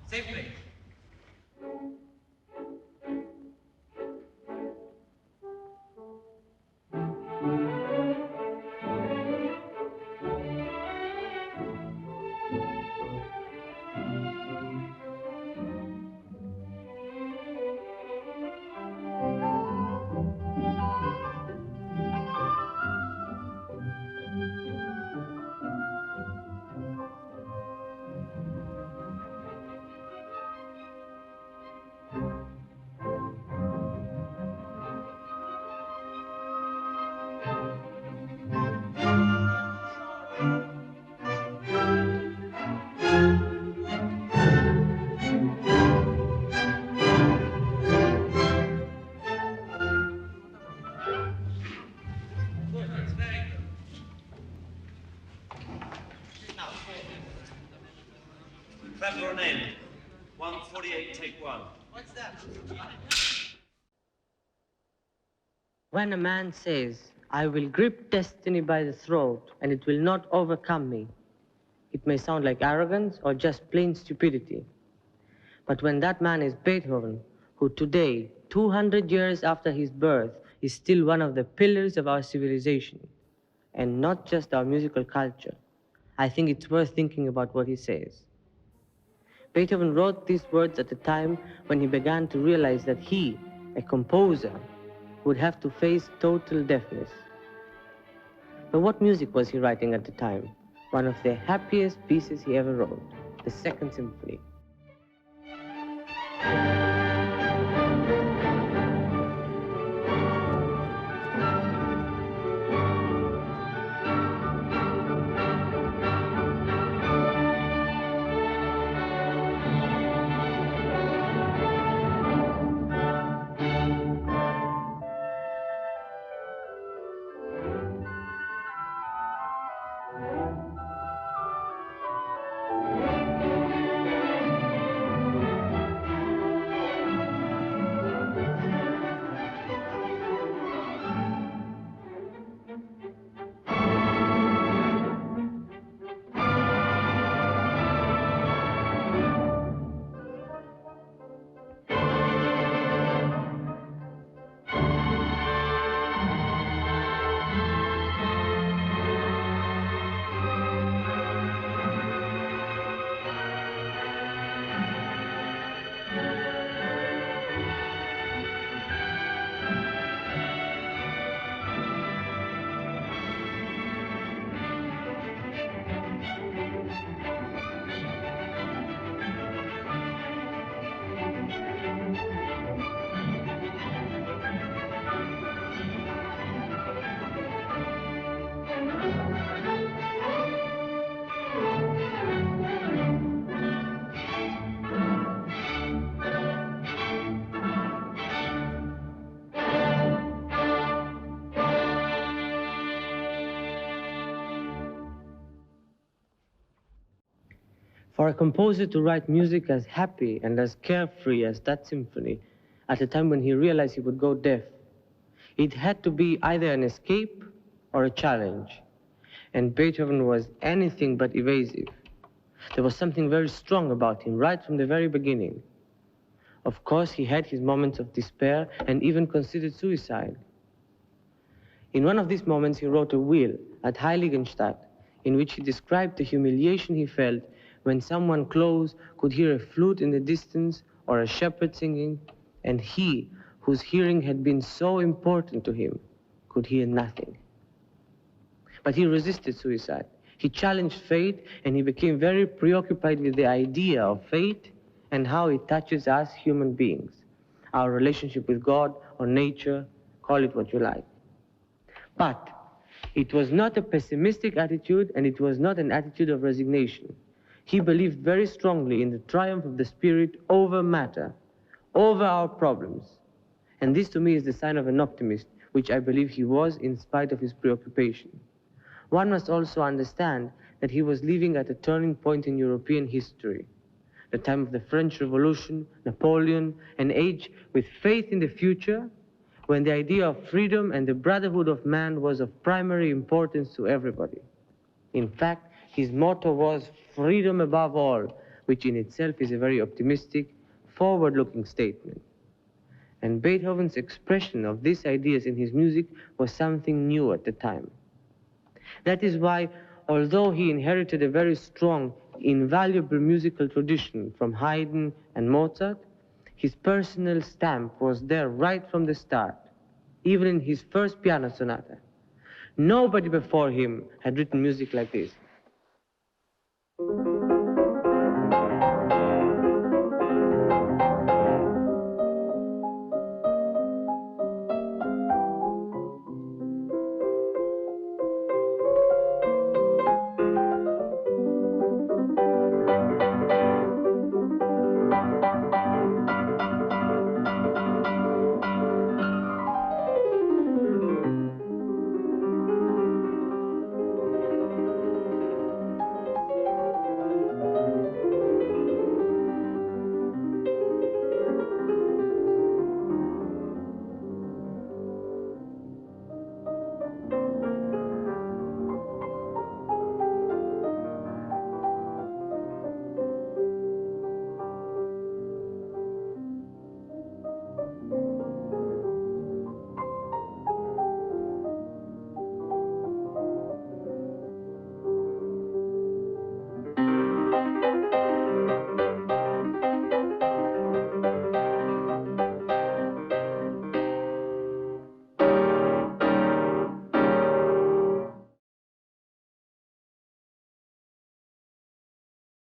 Same place. February 148, take one. What's that? When a man says, I will grip destiny by the throat and it will not overcome me, it may sound like arrogance or just plain stupidity. But when that man is Beethoven, who today, 200 years after his birth, is still one of the pillars of our civilization, and not just our musical culture, I think it's worth thinking about what he says. Beethoven wrote these words at a time when he began to realize that he, a composer, would have to face total deafness. But what music was he writing at the time? One of the happiest pieces he ever wrote, the Second Symphony. For a composer to write music as happy and as carefree as that symphony, at a time when he realized he would go deaf, it had to be either an escape or a challenge. And Beethoven was anything but evasive. There was something very strong about him right from the very beginning. Of course, he had his moments of despair and even considered suicide. In one of these moments, he wrote a will at Heiligenstadt in which he described the humiliation he felt when someone close could hear a flute in the distance or a shepherd singing, and he, whose hearing had been so important to him, could hear nothing. But he resisted suicide. He challenged fate, and he became very preoccupied with the idea of fate and how it touches us human beings, our relationship with God or nature, call it what you like. But it was not a pessimistic attitude, and it was not an attitude of resignation. He believed very strongly in the triumph of the spirit over matter, over our problems. And this to me is the sign of an optimist, which I believe he was in spite of his preoccupation. One must also understand that he was living at a turning point in European history, the time of the French Revolution, Napoleon, an age with faith in the future, when the idea of freedom and the brotherhood of man was of primary importance to everybody. In fact, his motto was freedom above all, which in itself is a very optimistic, forward-looking statement. And Beethoven's expression of these ideas in his music was something new at the time. That is why, although he inherited a very strong, invaluable musical tradition from Haydn and Mozart, his personal stamp was there right from the start, even in his first piano sonata. Nobody before him had written music like this.